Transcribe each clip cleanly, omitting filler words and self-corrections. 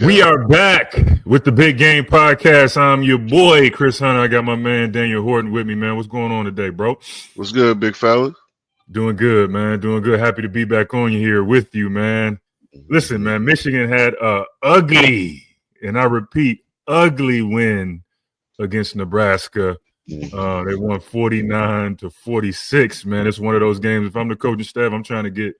We are back with the Big Game Podcast. I'm your boy, Chris Hunter. I got my man, Daniel Horton, with me, man. What's going on today, bro? What's good, big fella? Doing good, man. Doing good. Happy to be back on here with you, man. Listen, man, Michigan had a ugly, and I repeat, ugly win against Nebraska. They won 49-46, man. It's one of those games. If I'm the coaching staff, I'm trying to get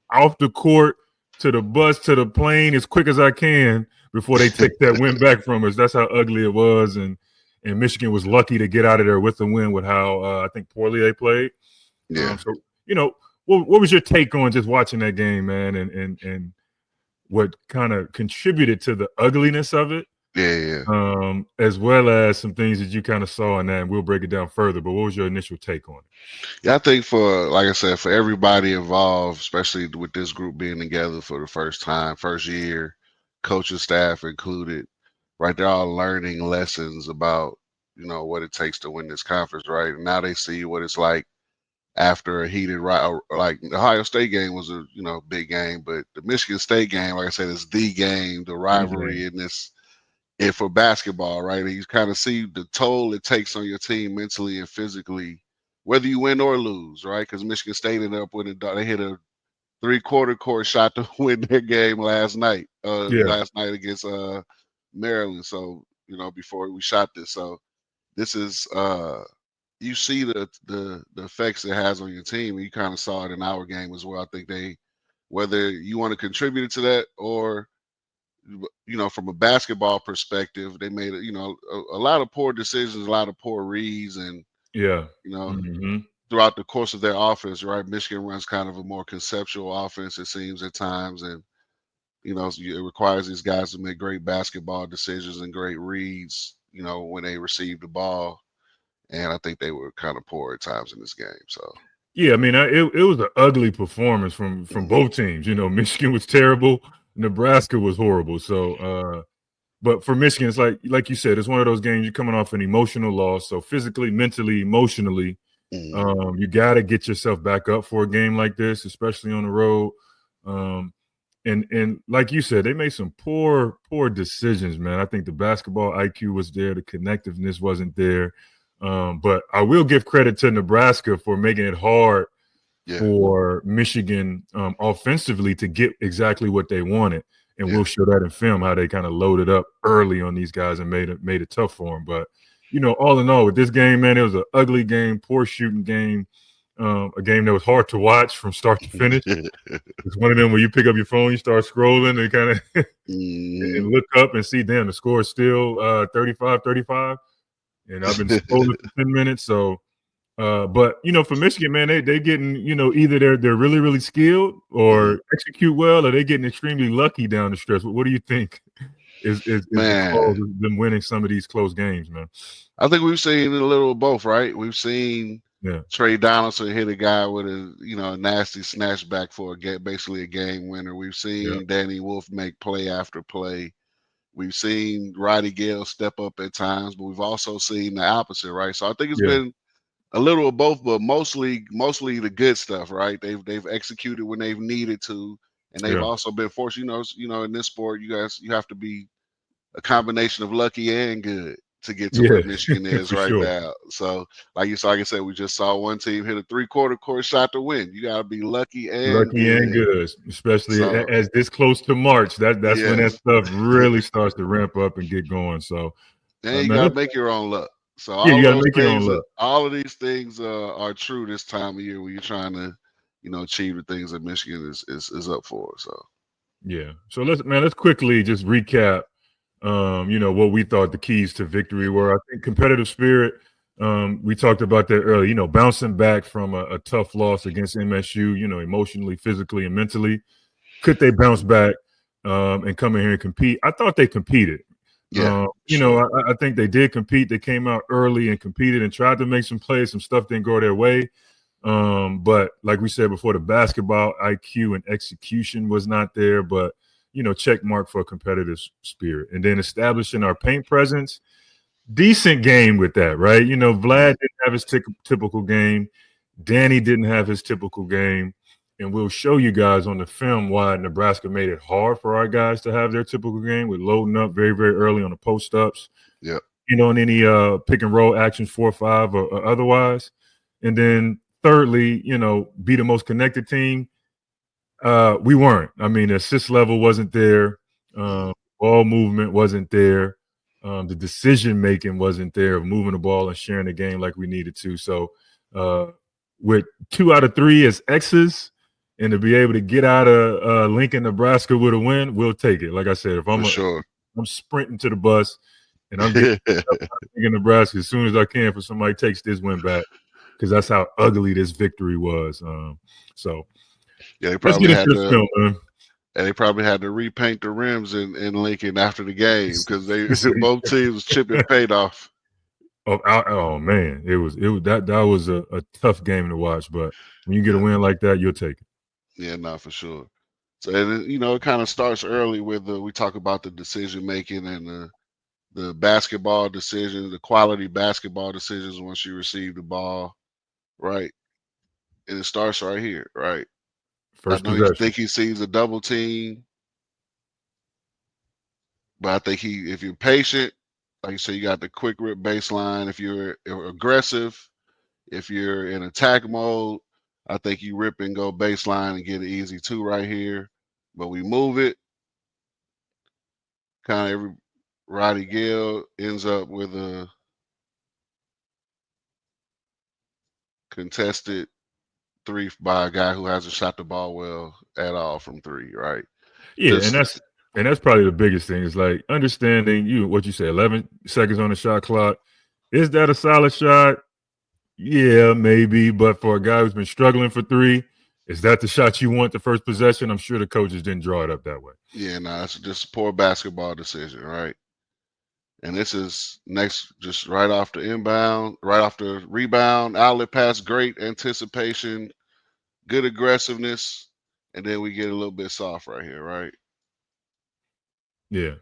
off the court to the bus, to the plane as quick as I can before they take that win back from us. That's how ugly it was. And Michigan was lucky to get out of there with the win with how I think poorly they played. Yeah. So, what was your take on just watching that game, man, and what kind of contributed to the ugliness of it? Yeah. As well as some things that you kind of saw in that, and we'll break it down further. But what was your initial take on it? Yeah, I think like I said, for everybody involved, especially with this group being together for the first time, first year, coaching staff included, right? They're all learning lessons about, what it takes to win this conference, right? And now they see what it's like after a heated, like the Ohio State game was a, big game, but the Michigan State game, like I said, is the game, the rivalry in this. And for basketball, right? And you kind of see the toll it takes on your team mentally and physically, whether you win or lose, right? Because Michigan State ended up winning. They hit a three-quarter court shot to win their game last night. Last night against Maryland. So before we shot this, so this is you see the effects it has on your team. And you kind of saw it in our game as well. I think whether you want to contribute to that or from a basketball perspective, they made a lot of poor decisions, a lot of poor reads, and throughout the course of their offense, right? Michigan runs kind of a more conceptual offense, it seems at times, and it requires these guys to make great basketball decisions and great reads, when they receive the ball. And I think they were kind of poor at times in this game. So. Yeah, I mean, it was an ugly performance from both teams. Michigan was terrible. Nebraska was horrible. So, but for Michigan, it's like you said, it's one of those games you're coming off an emotional loss. So physically, mentally, emotionally, you got to get yourself back up for a game like this, especially on the road. And like you said, they made some poor decisions, man. I think the basketball IQ was there, the connectiveness wasn't there. But I will give credit to Nebraska for making it hard for Michigan offensively to get exactly what they wanted. And we'll show that in film, how they kind of loaded up early on these guys and made it tough for them. But, all in all, with this game, man, it was an ugly game, poor shooting game, a game that was hard to watch from start to finish. It's one of them where you pick up your phone, you start scrolling and kind of and look up and see, damn, the score is still 35-35. And I've been scrolling for 10 minutes. So, but for Michigan, man, they getting, either they're really, really skilled or execute well, or they're getting extremely lucky down the stretch. What do you think is the cause of them winning some of these close games, man? I think we've seen a little of both, right? We've seen Trey Donaldson hit a guy with a nasty snatch back for basically a game winner. We've seen Danny Wolf make play after play. We've seen Roddy Gale step up at times, but we've also seen the opposite, right? So I think it's been a little of both, but mostly the good stuff, right? They've executed when they've needed to, and they've also been forced. In this sport, you have to be a combination of lucky and good to get to where Michigan is right now. So, like I said, we just saw one team hit a three-quarter court shot to win. You got to be lucky and good, especially as this close to March. That's when that stuff really starts to ramp up and get going. So, and you got to make your own luck. So, you got to make your own luck. All of these things are true this time of year when you're trying to, achieve the things that Michigan is up for. So, So let's quickly just recap. What we thought the keys to victory were. I think competitive spirit. We talked about that earlier. Bouncing back from a tough loss against MSU. Emotionally, physically, and mentally. Could they bounce back and come in here and compete? I thought they competed. I think they did compete. They came out early and competed and tried to make some plays. Some stuff didn't go their way. But like we said before, the basketball IQ and execution was not there. But check mark for a competitive spirit. And then establishing our paint presence, decent game with that, right? Vlad didn't have his typical game. Danny didn't have his typical game. and we'll show you guys on the film why Nebraska made it hard for our guys to have their typical game with loading up very, very early on the post ups. Yep. On any pick and roll actions 4-5 or otherwise. And then thirdly, be the most connected team. We weren't. I mean, the assist level wasn't there. Ball movement wasn't there. The decision making wasn't there of moving the ball and sharing the game like we needed to. So with 2 out of 3 as X's, and to be able to get out of Lincoln, Nebraska with a win, we'll take it. Like I said, if I'm sprinting to the bus and I'm getting in Nebraska as soon as I can for somebody takes this win back, because that's how ugly this victory was. So yeah, they let's probably get had into this film, man. And they probably had to repaint the rims in Lincoln after the game because they both teams chipping paint off. Oh man, it was that was a tough game to watch. But when you get a win like that, you'll take it. Yeah, no, for sure. So and it kind of starts early with we talk about the decision making and the basketball decisions, the quality basketball decisions once you receive the ball, right? And it starts right here, right? First I know you possession. think he sees a double team, but I think if you're patient, like you say, you got the quick rip baseline. If you're aggressive, if you're in attack mode, I think you rip and go baseline and get an easy 2 right here. But we move it. Kind of Roddy Gale ends up with a contested 3 by a guy who hasn't shot the ball well at all from 3, right? Yeah, and that's probably the biggest thing is like understanding what you say, 11 seconds on the shot clock. Is that a solid shot? Yeah, maybe. But for a guy who's been struggling for 3, is that the shot you want the first possession? I'm sure the coaches didn't draw it up that way. Yeah, no, that's just a poor basketball decision, right? And this is next, just right off the inbound, right off the rebound, outlet pass, great anticipation, good aggressiveness, and then we get a little bit soft right here, right? Yeah.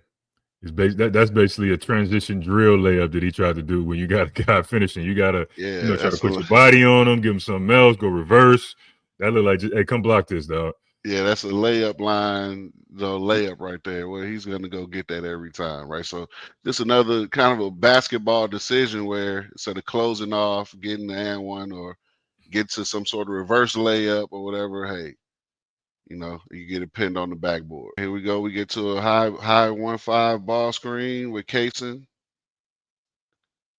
That's basically a transition drill layup that he tried to do when you got a guy finishing. You got to try to put your body on him, give him something else, go reverse. That look like, hey, come block this, dog. Yeah, that's a layup line, layup right there where he's going to go get that every time, right? So just another kind of a basketball decision where instead of closing off, getting the and one or get to some sort of reverse layup or whatever, hey, you get it pinned on the backboard. Here we go. We get to a high 1-5 ball screen with Kaysen,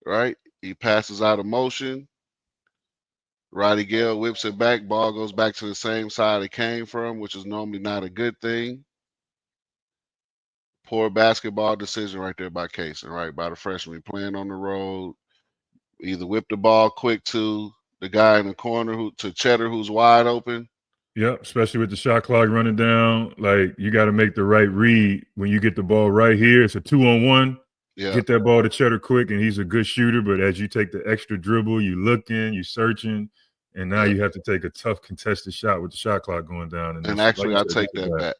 right? He passes out of motion. Roddy Gale whips it back. Ball goes back to the same side it came from, which is normally not a good thing. Poor basketball decision right there by Kaysen, right? By the freshman playing on the road. Either whip the ball quick to the guy in the corner to Cheddar who's wide open. Yep, especially with the shot clock running down. Like, you got to make the right read when you get the ball right here. It's a 2-on-1. Yeah. Get that ball to Cheddar quick, and he's a good shooter. But as you take the extra dribble, you looking, you searching, and now you have to take a tough contested shot with the shot clock going down. And actually, I'll take that back.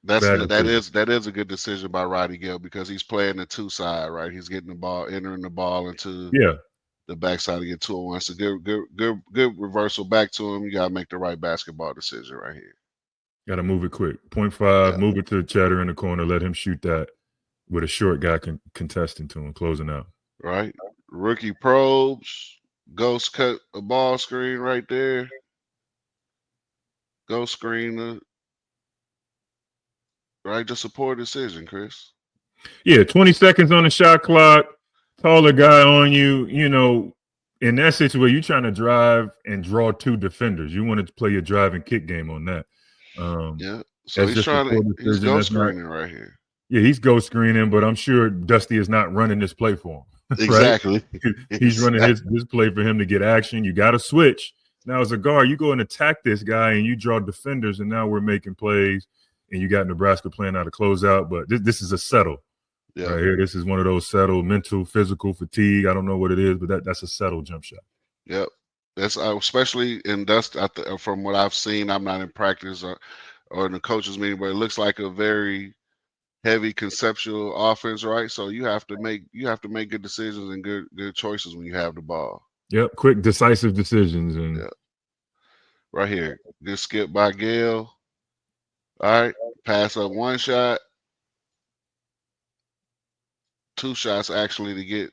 That is a good decision by Roddy Gale because he's playing the 2 side, right? He's getting the ball, entering the ball into the backside to get 2-on-1. So good reversal back to him. You gotta make the right basketball decision right here. Got to move it quick. 0.5, move it to Cheddar in the corner, let him shoot that with a short guy contesting to him, closing out. Right. Rookie probes. Ghost cut a ball screen right there. Ghost screen. Right, just a poor decision, Chris. Yeah, 20 seconds on the shot clock. Taller guy on you. In that situation, you're trying to drive and draw 2 defenders. You want to play your drive and kick game on that. So he's ghost screening right here. Yeah, he's ghost screening, but I'm sure Dusty is not running this play for him. Exactly. He's running his play for him to get action. You got to switch. Now, as a guard, you go and attack this guy, and you draw defenders, and now we're making plays, and you got Nebraska playing out a closeout. But this is a settle. Yeah. Right here. This is one of those settled mental, physical fatigue. I don't know what it is, but that's a settled jump shot. Yep. That's especially in dust. From what I've seen, I'm not in practice or in the coaches meeting, but it looks like a very heavy conceptual offense, right? So you have to make good decisions and good choices when you have the ball. Yep, quick, decisive decisions, and right here. Good skip by Gale. All right, pass up one shot, two shots actually to get,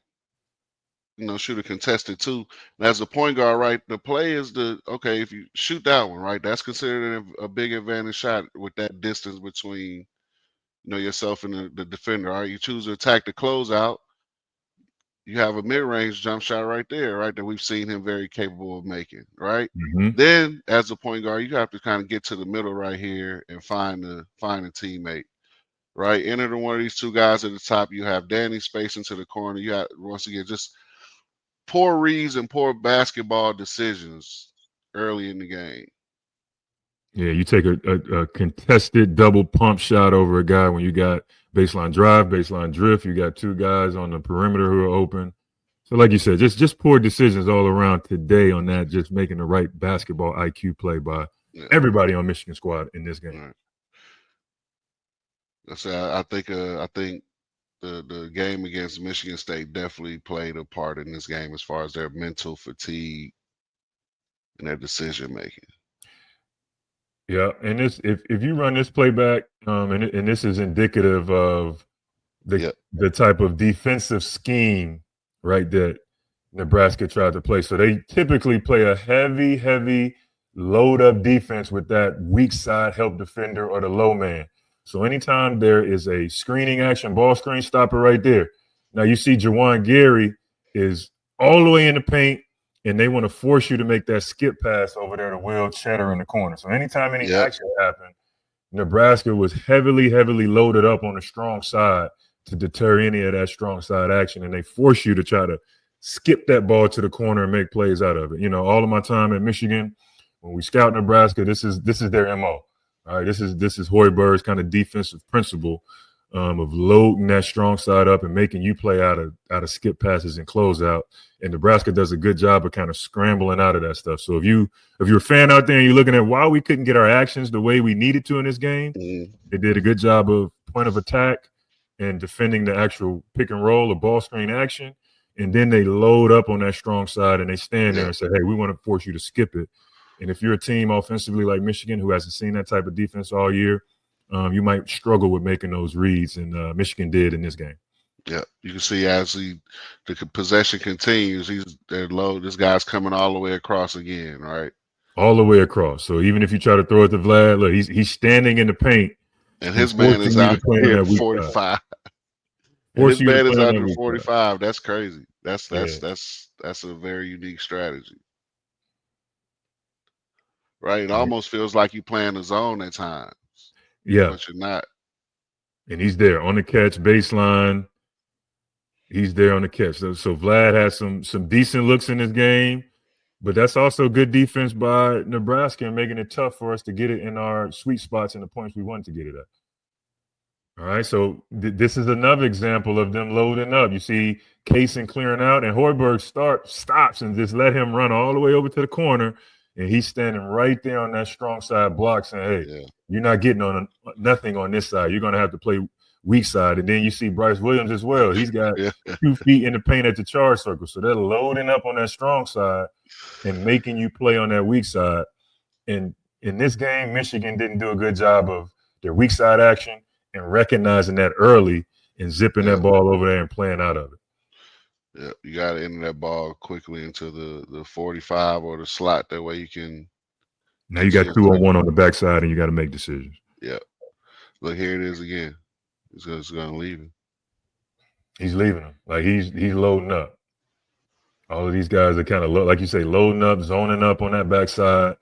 shoot a contested two. And as a point guard, right, the play is okay, if you shoot that one, right, that's considered a big advantage shot with that distance between, yourself and the defender. All right, you choose to attack the closeout. You have a mid-range jump shot right there, right, that we've seen him very capable of making, right? Mm-hmm. Then, as a point guard, you have to kind of get to the middle right here and find a teammate, right? Enter one of these two guys at the top. You have Danny space into the corner. You have, once again, just poor reads and poor basketball decisions early in the game. Yeah, you take a contested double pump shot over a guy when you got baseline drive, baseline drift. You got two guys on the perimeter who are open. So, like you said, just poor decisions all around today on that. Just making the right basketball IQ play by everybody on Michigan squad in this game. Right. I think the game against Michigan State definitely played a part in this game as far as their mental fatigue and their decision making. Yeah, and this if you run this playback, and this is indicative of the type of defensive scheme, right, that Nebraska tried to play. So they typically play a heavy load up defense with that weak side help defender or the low man. So anytime there is a screening action, ball screen, stop it right there. Now you see Jawan Gary is all the way in the paint, and they want to force you to make that skip pass over there to Will Cheddar in the corner. So anytime any action happened, Nebraska was heavily loaded up on the strong side to deter any of that strong side action, and they force you to try to skip that ball to the corner and make plays out of it. All of my time at Michigan, when we scout Nebraska, this is their MO. All right, this is Hoiberg's kind of defensive principle of loading that strong side up and making you play out of skip passes and closeout. And Nebraska does a good job of kind of scrambling out of that stuff. So if you're a fan out there and you're looking at why we couldn't get our actions the way we needed to in this game, they did a good job of point of attack and defending the actual pick and roll or ball screen action. And then they load up on that strong side and they stand there and say, hey, we want to force you to skip it. And if you're a team offensively like Michigan who hasn't seen that type of defense all year, you might struggle with making those reads, and Michigan did in this game. Yeah, you can see as the possession continues, they're low. This guy's coming all the way across again, right? All the way across. So even if you try to throw it to Vlad, look, he's standing in the paint, and his man is out here 45. And his man is out here 45. That's crazy. That's a very unique strategy. Right, it almost feels like you playing the zone at times. Yeah, but you're not. And he's there on the catch, baseline. He's there on the catch. So Vlad has some decent looks in this game, but that's also good defense by Nebraska and making it tough for us to get it in our sweet spots and the points we want to get it at. All right, so this is another example of them loading up. You see Kaysen clearing out, and Hoiberg stops and just let him run all the way over to the corner. And he's standing right there on that strong side block saying, hey, you're not getting on nothing on this side. You're going to have to play weak side. And then you see Bryce Williams as well. He's got 2 feet in the paint at the charge circle. So they're loading up on that strong side and making you play on that weak side. And in this game, Michigan didn't do a good job of their weak side action and recognizing that early and zipping that ball over there and playing out of it. Yeah, you got to enter that ball quickly into the 45 or the slot. That way you can. Now you got 2-on-1 on the backside, and you got to make decisions. Yeah. Look, here it is again. He's going to leave him. He's leaving him. Like he's loading up. All of these guys are kind of, like you say, loading up, zoning up on that backside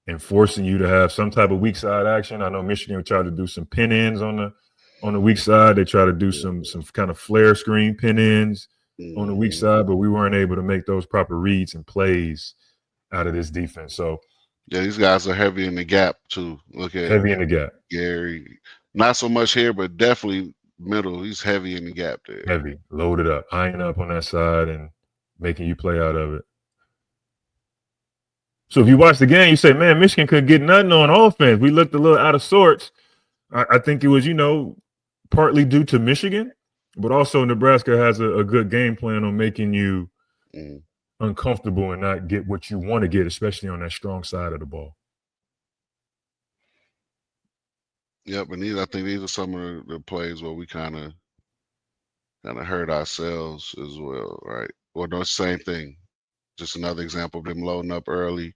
and forcing you to have some type of weak side action. I know Michigan tried to do some pin ins on the weak side. They try to do some kind of flare screen pin ins on the weak side, but we weren't able to make those proper reads and plays out of this defense. So yeah, these guys are heavy in the gap too. Look at heavy in the gap. Gary, not so much here, but definitely middle. He's heavy in the gap there. Heavy, loaded up, eyeing up on that side and making you play out of it. So if you watch the game, you say, man, Michigan could get nothing on offense. We looked a little out of sorts. I think it was, partly due to Michigan. But also Nebraska has a good game plan on making you uncomfortable and not get what you want to get, especially on that strong side of the ball. Yep, and I think these are some of the plays where we kind of hurt ourselves as well, right? Or the same thing. Just another example of them loading up early.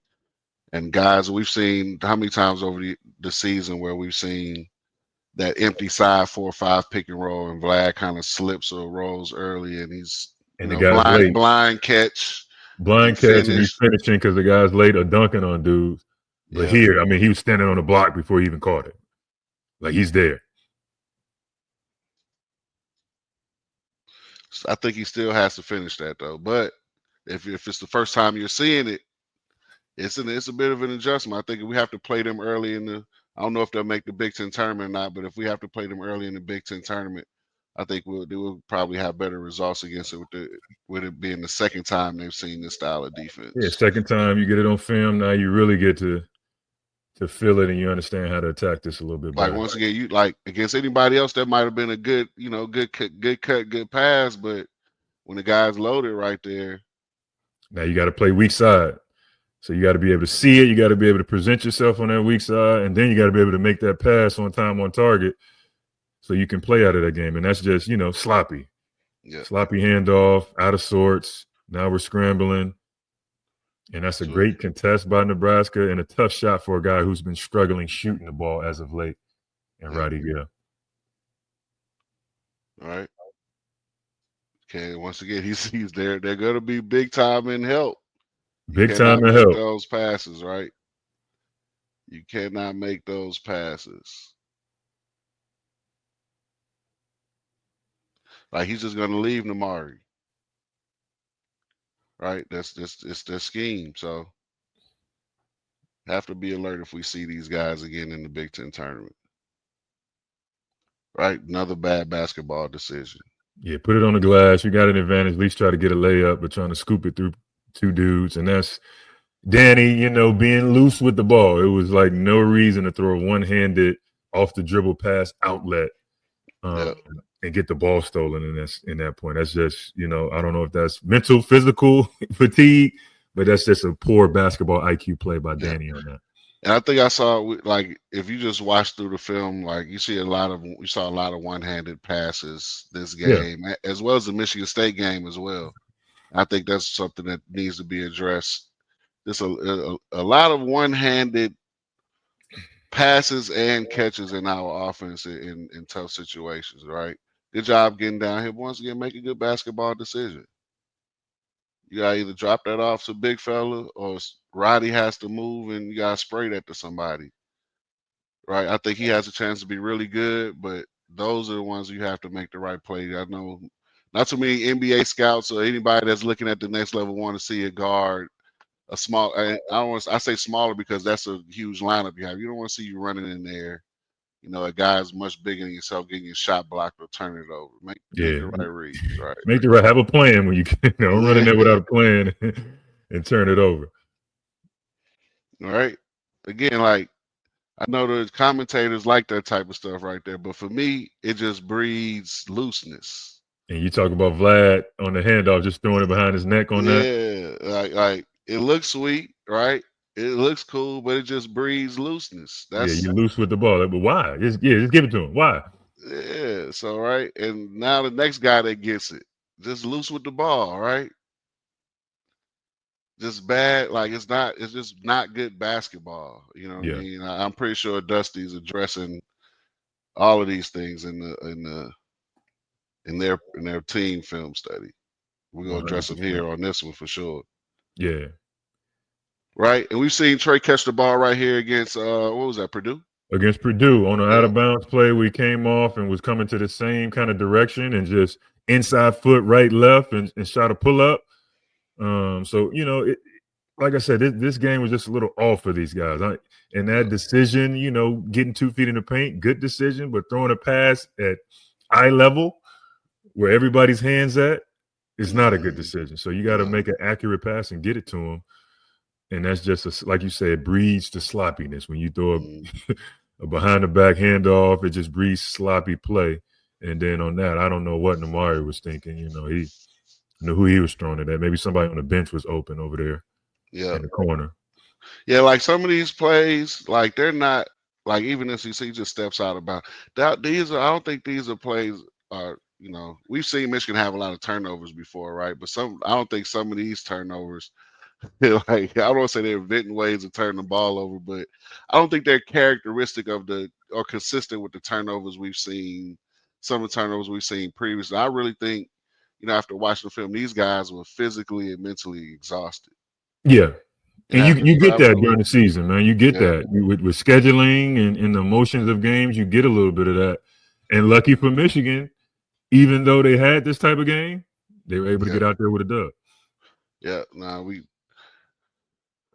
And guys, we've seen how many times over the season where we've seen that empty side 4 or 5 pick and roll, and Vlad kind of slips or rolls early, and he's And the guy's late. blind catch and Blind catch, and he's finish. finishing because the guy's late or dunking on dudes. But Yeah, here, I mean, he was standing on the block before he even caught it. Like, he's there. I think he still has to finish that though. But if it's the first time you're seeing it, it's a bit of an adjustment. I think if we have to play them early in the, I don't know if they'll make the Big Ten tournament or not, but if we have to play them early in the Big Ten tournament, I think they will probably have better results against it with it being the second time they've seen this style of Yeah, defense. second time you get it on film, now you really get to feel it and you understand how to attack this a little bit Like better. once again, you like against anybody else, that might have been a good, good cut, good pass, but when the guy's loaded right there, Now you got to play weak side. So you got to be able to see it. You got to be able to present yourself on that weak side. And then you got to be able to make that pass on time, on target, so you can play out of that game. And that's just, sloppy. yeah. Sloppy handoff, out of sorts. Now we're scrambling. And that's a So, great contest by Nebraska and a tough shot for a guy who's been struggling shooting the ball as of late. And yeah. Roddy Gill. All right. Okay, once again, he's there. They're gonna be big time in help. You Big time cannot to make help. those passes, right? You cannot make those passes. Like he's just gonna leave Namari. Right? That's just it's their scheme. So have to be alert if we see these guys again in the Big Ten tournament. Right? Another bad basketball decision. Yeah, put it on the glass. You got an advantage. At least try to get a layup, but trying to scoop it through two dudes. And that's Danny, being loose with the ball. It was like no reason to throw a one-handed off the dribble pass outlet Yeah. and get the ball stolen in that point. That's just, I don't know if that's mental, physical fatigue, but that's just a poor basketball IQ play by Danny on that. And I think I saw like if you just watch through the film, like you saw a lot of one-handed passes this game, as well as the Michigan State game as well. I think that's something that needs to be addressed. There's a lot of one-handed passes and catches in our offense in tough situations, right? Good job getting down here. Once again, make a good basketball decision. You gotta either drop that off to big fella or Roddy has to move and you gotta spray that to somebody. Right? I think he has a chance to be really good, but those are the ones you have to make the right play. I know not too many NBA scouts or anybody that's looking at the next level want to see a guard, a small. I say smaller because that's a huge lineup you have. You don't want to see you running in there. A guy's much bigger than yourself getting your shot blocked or turn it over. Make the right reads, right? Make the right. Have a plan when you don't run in there without a plan and turn it over. All right. Again, like I know the commentators like that type of stuff right there, but for me, it just breeds looseness. And you talk about Vlad on the handoff, just throwing it behind his neck on that. Yeah, like it looks sweet, right? It looks cool, but it just breeds looseness. That's you're loose with the ball. But why? Just give it to him. Why? yeah. So right, and now the next guy that gets it, just loose with the ball, right? Just bad, like it's just not good basketball. You know what I mean? I'm pretty sure Dusty's addressing all of these things in their team film study. We're gonna address them here on this one for sure. Yeah. Right, and we've seen Trey catch the ball right here against what was that, Purdue? Against Purdue on an out of bounds play, we came off and was coming to the same kind of direction and just inside foot, right, left, and shot a pull up. So like I said, this game was just a little off for these guys. And that decision, getting 2 feet in the paint, good decision, but throwing a pass at eye level where everybody's hands at is not a good decision. So you got to make an accurate pass and get it to them. And that's just, like you said, it breeds the sloppiness. When you throw a behind the back handoff, it just breeds sloppy play. And then on that, I don't know what Namari was thinking. He knew who he was throwing it at. Maybe somebody on the bench was open over there in the corner. Yeah, like some of these plays, like they're not like even as he just steps out about that. These are I don't think these are plays are we've seen Michigan have a lot of turnovers before, right? But I don't think some of these turnovers like I don't want to say they're inventing ways to turn the ball over, but I don't think they're characteristic of the or consistent with the turnovers we've seen. Some of the turnovers we've seen previously. I really think, after watching the film, these guys were physically and mentally exhausted Yeah. and And you having to you get that travel. during the season, man. You get Yeah, that with scheduling and the emotions of games. You get a little bit of that. And lucky for Michigan, even though they had this type of game, they were able to yeah, get out there with a dub. yeah. Nah,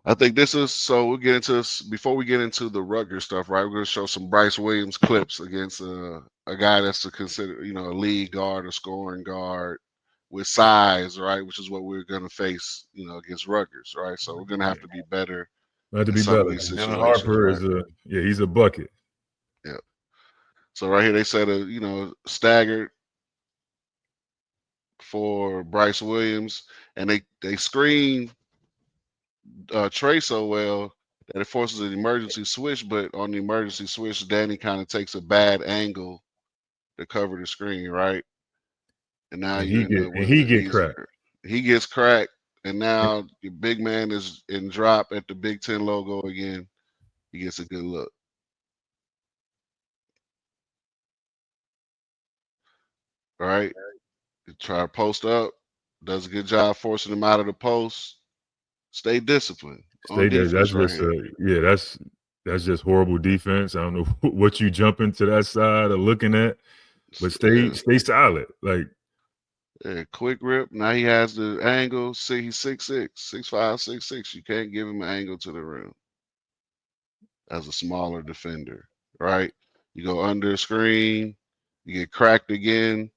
I think this is so. We'll get into this before we get into the Rutgers stuff, right? We're going to show some Bryce Williams clips against a guy that's to consider, a lead guard, a scoring guard with size, right? Which is what we're going to face, against Rutgers, right? So we're going to have to be better Not to in be some of better. these Dylan situations, Harper right? is he's a bucket. Yeah. So right here they said staggered for Bryce Williams, and they screen Trey so well that it forces an emergency switch. But on the emergency switch, Danny kind of takes a bad angle to cover the screen, right? And now And you end up with he an get cracked. easier. He gets cracked, and now your big man is in drop at the Big Ten logo again. He gets a good look. All right, try to post up. Does a good job forcing him out of the post. Stay disciplined on Stay there. That's defense right just here. that's just horrible defense. I don't know what you jump into that side of looking at, but Yeah, stay solid. Like yeah, quick rip. Now he has the angle. See, he's 6'6", 6'5", 6'6". You can't give him an angle to the rim as a smaller defender, right? You go under screen, you get cracked again,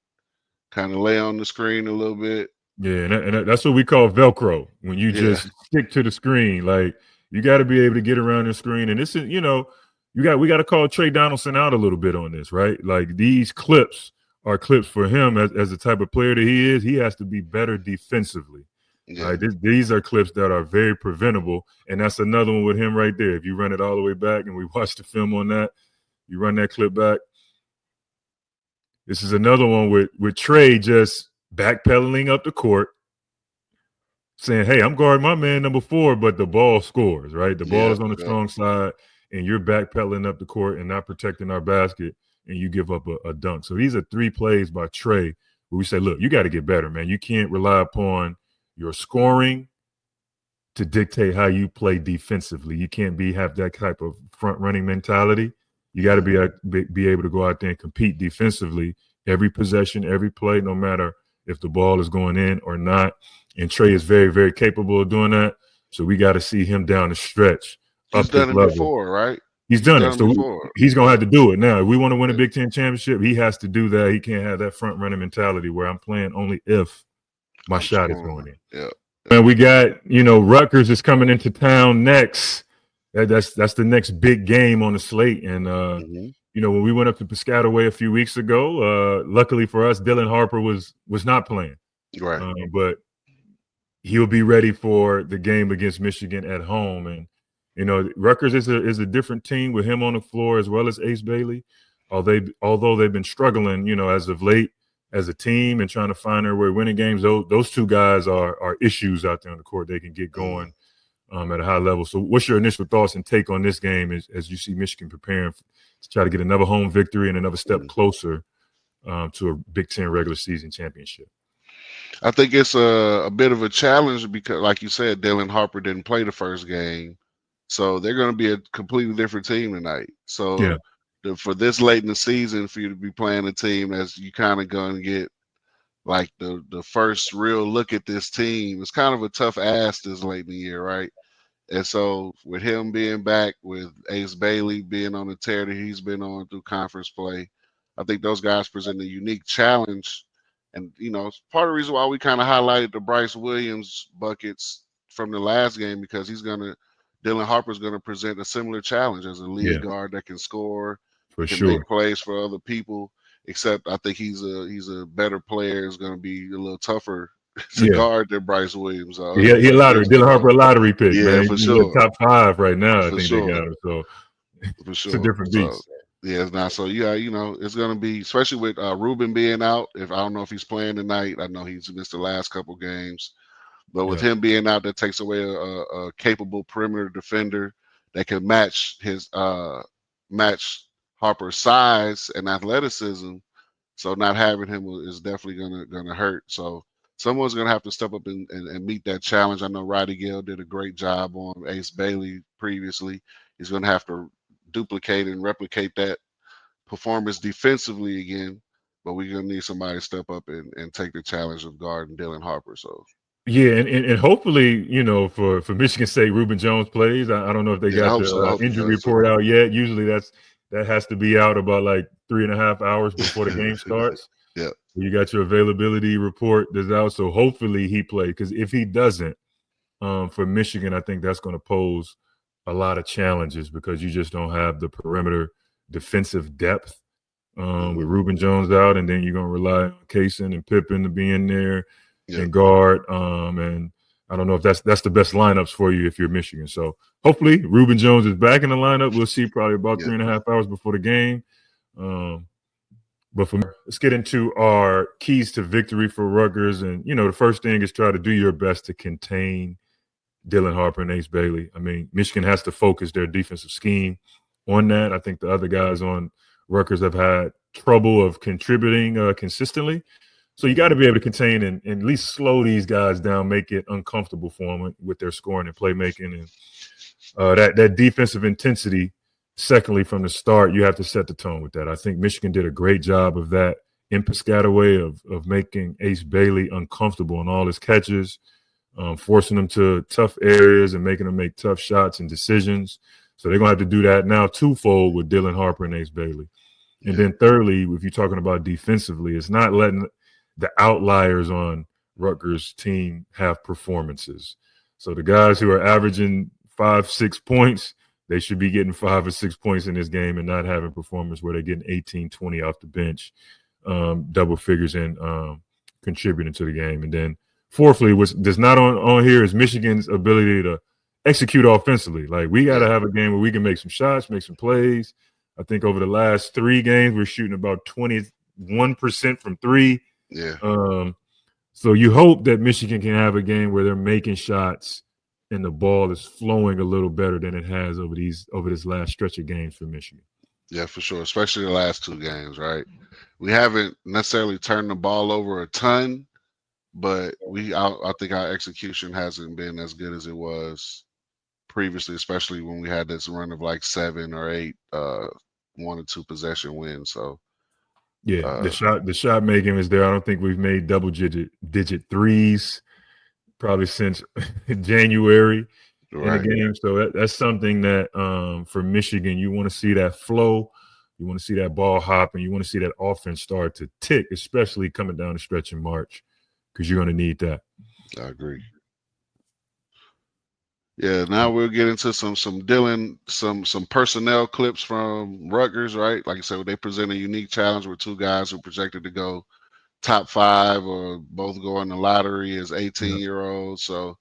kind of lay on the screen a little bit. yeah, and that's what we call Velcro when you Yeah, just stick to the screen. Like you got to be able to get around the screen, and this is we got to call Trey Donaldson out a little bit on this, right? Like these clips are clips for him as the type of player that he is. He has to be better defensively. All yeah. right, these are clips that are very preventable, and that's another one with him right there. If you run it all the way back, and we watch the film on that, you run that clip back. This is another one with Trey just backpedaling up the court, saying, "Hey, I'm guarding my man number 4, but the ball scores, right? The ball Yeah, is on the yeah. strong side, and you're backpedaling up the court and not protecting our basket, and you give up a dunk." So these are 3 plays by Trey where we say, "Look, you got to get better, man. You can't rely upon your scoring to dictate how you play defensively. You can't have that type of front running mentality. You got to be able to go out there and compete defensively every possession, every play, no matter if the ball is going in or not." And Trey is very, very capable of doing that. So we got to see him down the stretch, He's up his done it level. before, right? He's He's done done it. it So before. he's going to have to do it now. If we want to win a Yeah. Big Ten championship, he has to do that. He can't have that front running mentality where I'm playing only if my I'm shot is scoring. going in. Yeah. And we got, Rutgers is coming into town next. That's the next big game on the slate. And Hmm. when we went up to Piscataway a few weeks ago, luckily for us, Dylan Harper was not playing. Right. But he'll be ready for the game against Michigan at home. And Rutgers is a different team with him on the floor as well as Ace Bailey. Although they've been struggling, as of late as a team and trying to find their way winning games, those 2 guys are issues out there on the court. They can get going at a high level. So what's your initial thoughts and take on this game as you see Michigan preparing to try to get another home victory and another step closer to a Big Ten regular season championship? I think it's a bit of a challenge because, like you said, Dylan Harper didn't play the first game, so they're going to be a completely different team tonight. Yeah, So for this late in the season, for you to be playing a team that's you kind of going to get like the first real look at this team, it's kind of a tough ask this late in the year, right? And so with him being back, with Ace Bailey being on the tear that he's been on through conference play, I think those guys present a unique challenge. And it's part of the reason why we kind of highlighted the Bryce Williams buckets from the last game because Dylan Harper's gonna present a similar challenge as a lead yeah, guard that can score, for can make sure. plays for other people. Except I think he's a better player. Is going to be a little tougher to Yeah. guard than Bryce Williams. He a Bryce lottery. Williams can Dylan go. Harper a lottery pick, Yeah, man. for He's in the sure. top 5 right now. I For think they got sure. him. So for It's a sure. different So beast. yeah, it's not. So yeah, it's gonna be, especially with Ruben being out. If I don't know if he's playing tonight, I know he's missed the last couple games. But with Yeah. him being out, that takes away a capable perimeter defender that can match Harper's size and athleticism. So not having him is definitely gonna hurt. So someone's gonna have to step up and meet that challenge. I know Roddy Gale did a great job on Ace Bailey previously. He's gonna have to duplicate and replicate that performance defensively again. But we're gonna need somebody to step up and take the challenge of guarding Dylan Harper. So Yeah, and hopefully, for Michigan State, Reuben Jones plays. I don't know if they yeah, I got hope the so. I hope he injury does too. report out yet. Usually, that has to be out about like 3.5 hours before the game starts. Yeah, You got your availability report that's out, so hopefully he plays. Because if he doesn't, for Michigan, I think that's going to pose a lot of challenges because you just don't have the perimeter defensive depth with hmm Reuben Jones out, and then you're going to rely on Kaysen and Pippen to be in there yeah, and guard. And I don't know if that's the best lineups for you if you're Michigan. So hopefully Reuben Jones is back in the lineup. We'll see probably about yeah, 3.5 hours before the game. Um, but let's get into our keys to victory for Rutgers. And the first thing is try to do your best to contain Dylan Harper and Ace Bailey. I mean, Michigan has to focus their defensive scheme on that. I think the other guys on Rutgers have had trouble of contributing consistently. So you got to hmm be able to contain and at least slow these guys down, make it uncomfortable for them with their scoring and playmaking, and that defensive intensity. Secondly, from the start, you have to set the tone with that. I think Michigan did a great job of that in Piscataway of making Ace Bailey uncomfortable in all his catches, forcing them to tough areas and making them make tough shots and decisions. So they're gonna have to do that now twofold with Dylan Harper and Ace Bailey. And yeah, then thirdly, if you're talking about defensively, it's not letting the outliers on Rutgers' team have performances. So the guys who are averaging 5, 6 points, they should be getting 5 or 6 points in this game and not having performance where they're getting 18, 20 off the bench, double figures and contributing to the game. And then fourthly, which is not on here, is Michigan's ability to execute offensively. Like we got to yeah, have a game where we can make some shots, make some plays. I think over the last 3 games, we're shooting about 21% from three. yeah. Um, so you hope that Michigan can have a game where they're making shots and the ball is flowing a little better than it has over this last stretch of games for Michigan. Yeah, for sure. Especially the last two games, right? We haven't necessarily turned the ball over a ton, but I think our execution hasn't been as good as it was previously, especially when we had this run of like 7 or 8 1 or 2 possession wins. So Yeah, the uh shot making is there. I don't think we've made digit threes probably since January in the right. game. So that's something that for Michigan, you want to see that flow, you want to see that ball hop, and you want to see that offense start to tick, especially coming down the stretch in March, because you're going to need that. I agree. Yeah, now we'll get into some Dylan, some personnel clips from Rutgers, right? Like I said, they present a unique challenge with two guys who projected to go top 5 or both go in the lottery as Yeah. 18-year-olds. So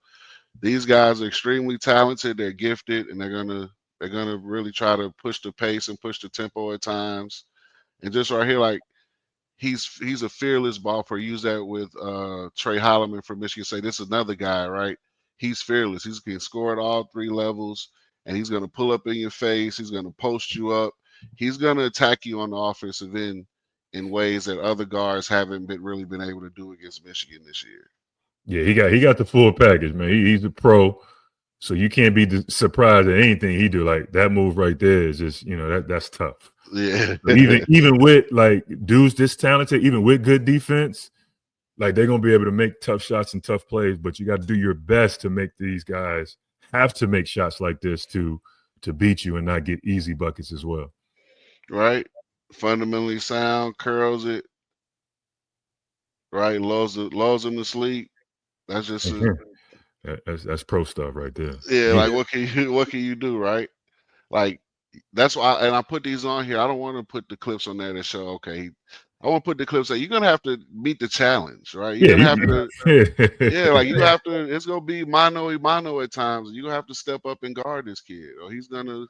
these guys are extremely talented, they're gifted, and they're gonna really try to push the pace and push the tempo at times. And just right here, like he's a fearless ball player. Use that with Trey Holloman from Michigan State. This is another guy, right? He's fearless. He can score at all 3 levels, and he's gonna pull up in your face. He's gonna post you up. He's gonna attack you on the offensive end in ways that other guards haven't really been able to do against Michigan this year. Yeah, he got the full package, man. He's a pro, so you can't be surprised at anything he do. Like that move right there is just that's tough. Yeah, So even with like dudes this talented, even with good defense, like they're gonna be able to make tough shots and tough plays. But you got to do your best to make these guys have to make shots like this to beat you and not get easy buckets as well. right. Fundamentally sound, curls it, right. Lulls him to sleep. That's just That's pro stuff right there. yeah. Yeah. Like what can you do, right? Like that's why, and I put these on here. I don't want to put the clips on there that show. Okay, I want to put the clips that you're gonna have to meet the challenge, right? You're Yeah, gonna have to, yeah, like you yeah. have to. It's gonna be mano a mano at times. You have to step up and guard this kid, or he's gonna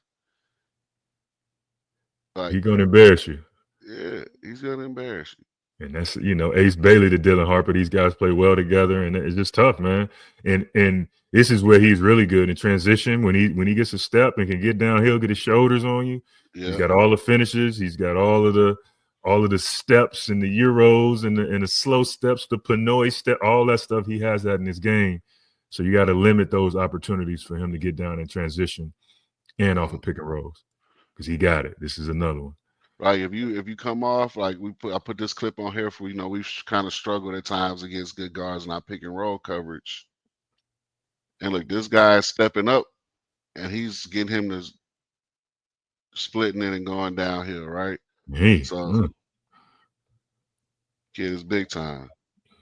Like, He's gonna embarrass you. yeah, he's gonna embarrass you. And that's Ace Bailey to Dylan Harper. These guys play well together, and it's just tough, man. And this is where he's really good in transition when he gets a step and can get downhill, get his shoulders on you. He's Yeah. got all the finishes. He's got all of the steps and the euros and the slow steps, the Pinoy step, all that stuff. He has that in his game. So you got to limit those opportunities for him to get down in transition and off of pick and rolls because he got it. This is another one. Like if you come off like I put this clip on here for we've kind of struggled at times against good guards in our pick and roll coverage. And look, this guy is stepping up and he's getting him to splitting it and going downhill, right? Hey, So kid is big time.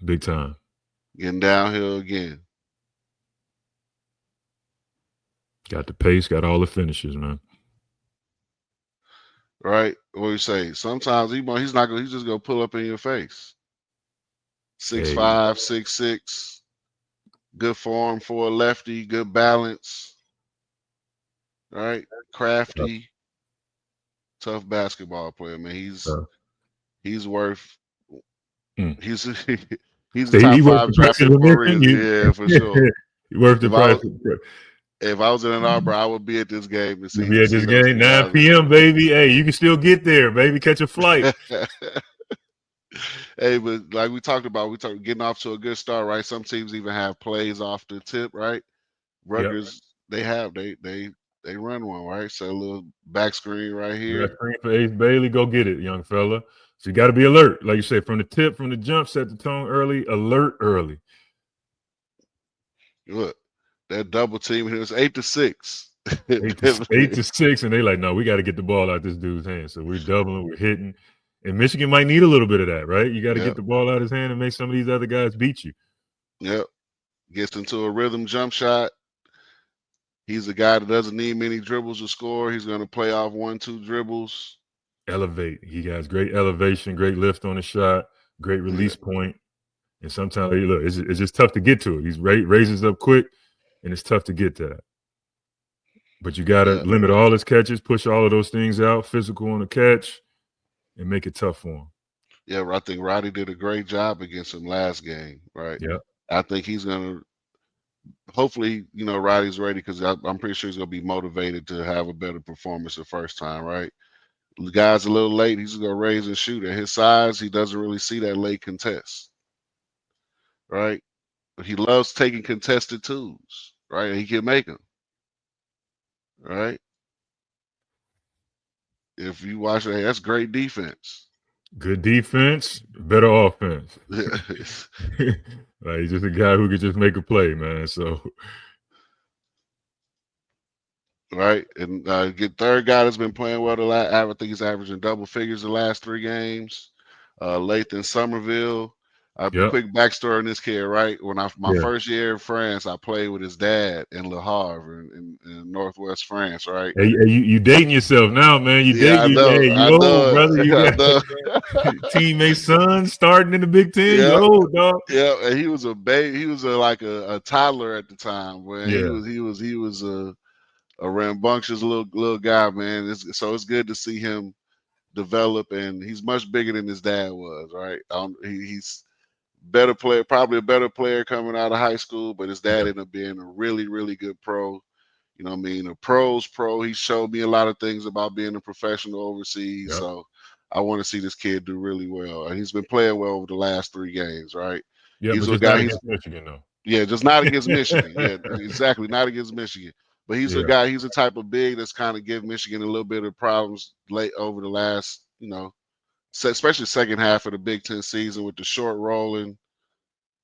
big time. Getting downhill again. Got the pace, got all the finishes, man. Right? What do you say? Sometimes he's not gonna he's just gonna pull up in your face. 6'5", 6'6", good form for a lefty, good balance. Right? Crafty, tough basketball player, man. He's worth he's he's a He top worth 5 the price draft of pick for a admission. reason. Yeah, for sure. He worth the If I price. was if I was in Ann Arbor, I would be at this game to You'll see be at this those game, two 9 guys p.m., baby. Hey, you can still get there, baby. Catch a flight. Hey, but like we talked getting off to a good start, right? Some teams even have plays off the tip, right? Yep. Rutgers, they run one, right? So a little back screen right Back here. screen for Ace Bailey. Go get it, young fella. So you got to be alert. Like you say, from the tip, from the jump, set the tone early, alert early. Look, that double team here is 8-6. 8-6, and they like, no, we got to get the ball out this dude's hand. So we're doubling, we're hitting. And Michigan might need a little bit of that, right? You got to get Yep. the ball out of his hand and make some of these other guys beat you. Yep. Gets into a rhythm jump shot. He's a guy that doesn't need many dribbles to score. He's going to play off 1-2 dribbles. Elevate. He has great elevation, great lift on the shot, great release point. And sometimes, look, it's just tough to get to it. He's raises up quick, and it's tough to get to that. But you got to limit all his catches, push all of those things out, physical on the catch, and make it tough for him. Yeah, I think Roddy did a great job against him last game, right? Yeah. I think he's going to hopefully, Roddy's ready because I'm pretty sure he's going to be motivated to have a better performance the first time, right? The guy's a little late. He's going to raise and shoot. At his size, he doesn't really see that late contest, right? But he loves taking contested twos, right? He can make them, right? If you watch it, that's great defense. Good defense, better offense. Like, he's just a guy who could just make a play, man. So, right, and get third guy that's been playing well. I think he's averaging double figures the last 3 games. Lathan Somerville. Quick backstory on this kid, right? When my first year in France, I played with his dad in Le Havre in Northwest France, right? Hey, you dating yourself now, man. You Yeah, I dating know, you I old, know brother. it. You I got know. teammate son starting in the Big Ten. Yeah, You old, dog. yeah, and he was a baby. He was like a toddler at the time, man. Yeah. He was a rambunctious little guy, man. So it's good to see him develop, and he's much bigger than his dad was, right? He's better player, probably a better player coming out of high school, but his dad ended up being a really, really good pro. You know what I mean? A pro's pro. He showed me a lot of things about being a professional overseas. Yep. So I want to see this kid do really well. And he's been playing well over the last 3 games, right? Yeah, He's but a just guy. not against Michigan, though. Yeah, just not against Michigan. Yeah, exactly. Not against Michigan. But he's a guy, he's a type of big that's kind of give Michigan a little bit of problems late over the last, especially second half of the Big Ten season with the short rolling.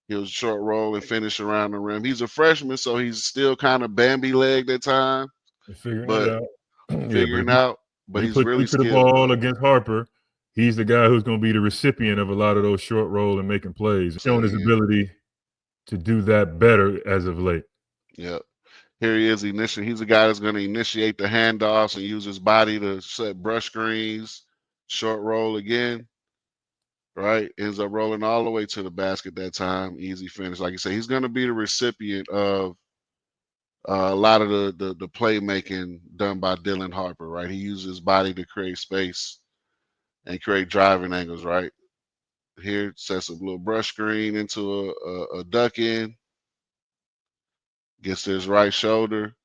He was short roll and finish around the rim. He's a freshman, so he's still kind of Bambi legged at times, Figuring it but out. Yeah, but figuring out. But he he's puts you really to the skilled, ball though. against Harper. He's the guy who's going to be the recipient of a lot of those short roll and making plays, showing his ability to do that better as of late. Yep. Here he is he's a guy that's going to initiate the handoffs and use his body to set brush screens, short roll again, right? Ends up rolling all the way to the basket that time. Easy finish. Like you say, he's going to be the recipient of A lot of the playmaking done by Dylan Harper, right? He uses his body to create space and create driving angles, right? Here sets a little brush screen into a duck in, gets to his right shoulder,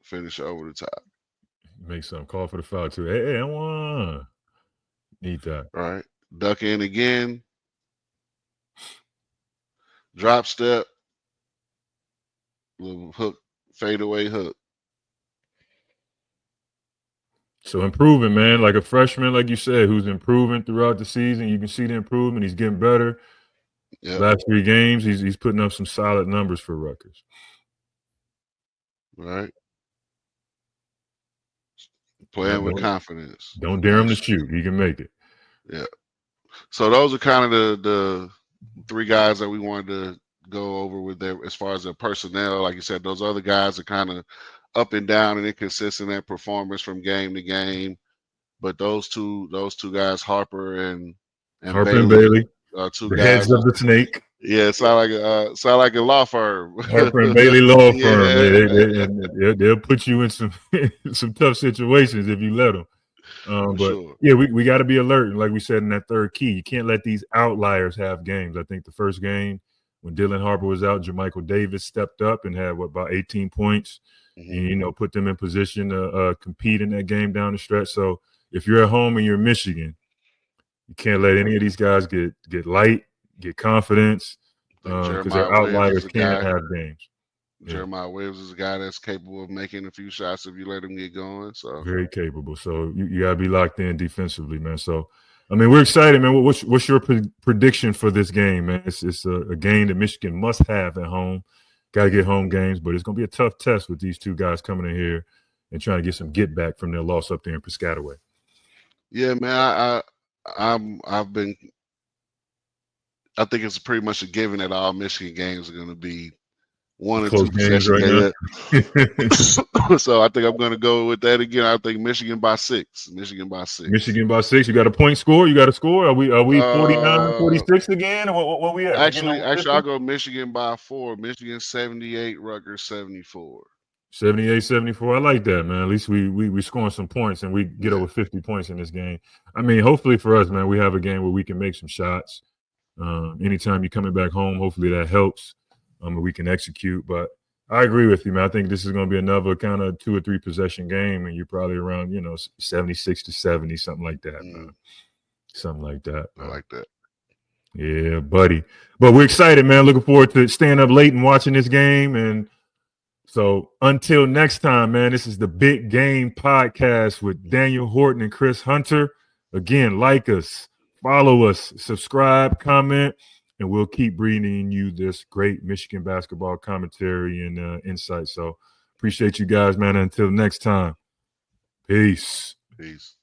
finish over the top. Make something. Call for the foul too. Hey, I want. Need that. Right. Duck in again. Drop step. Little hook, fadeaway hook. So improving, man, like a freshman, like you said, who's improving throughout the season. You can see the improvement. He's getting better. Yep. Last 3 games, he's putting up some solid numbers for Rutgers. Right. Playing with confidence. Don't dare him to shoot. He can make it. Yeah. So those are kind of the 3 guys that we wanted to go over with their as far as their personnel. Like you said, those other guys are kind of up and down and inconsistent at performance from game to game. But those two guys, Harper and Bailey, 2 the guys. heads of the snake. Yeah, sound like a law firm. Harper and Bailey law firm. Yeah. They'll put you in some some tough situations if you let them. But sure. Yeah, we got to be alert. And like we said in that third key, you can't let these outliers have games. I think the first game when Dylan Harper was out, Jermichael Davis stepped up and had about 18 points. Mm-hmm. And, put them in position to compete in that game down the stretch. So if you're at home and you're in Michigan, you can't let any of these guys get light, get confidence, because their outliers can't have games. Jeremiah Williams is a guy that's capable of making a few shots if you let him get going. So very capable. So you gotta be locked in defensively, man. So I mean, we're excited, man. What's your prediction for this game, man? It's a game that Michigan must have at home. Got to get home games, but it's gonna be a tough test with these 2 guys coming in here and trying to get some get back from their loss up there in Piscataway. Yeah, man. I think it's pretty much a given that all Michigan games are going to be 1 or 2 possession games. Right. So I think I'm going to go with that again. I think Michigan by 6. Michigan by 6. You got a point score? You got a score? Are we 49-46 again? Or what we at? Actually, I'll go Michigan by 4. Michigan 78, Rutgers 74. 78-74. I like that, man. At least we scoring some points and we get over 50 points in this game. I mean, hopefully for us, man, we have a game where we can make some shots. Anytime you're coming back home, hopefully that helps. We can execute. But I agree with you, man. I think this is going to be another kind of 2 or 3 possession game, and you're probably around 76-70, something like that, man. Something like that. I like that. Yeah, buddy. But we're excited, man. Looking forward to staying up late and watching this game. And so until next time, man, this is the Big Game Podcast with Daniel Horton and Chris Hunter. Again, like us, follow us, subscribe, comment, and we'll keep bringing you this great Michigan basketball commentary and insight. So appreciate you guys, man. Until next time, peace. Peace.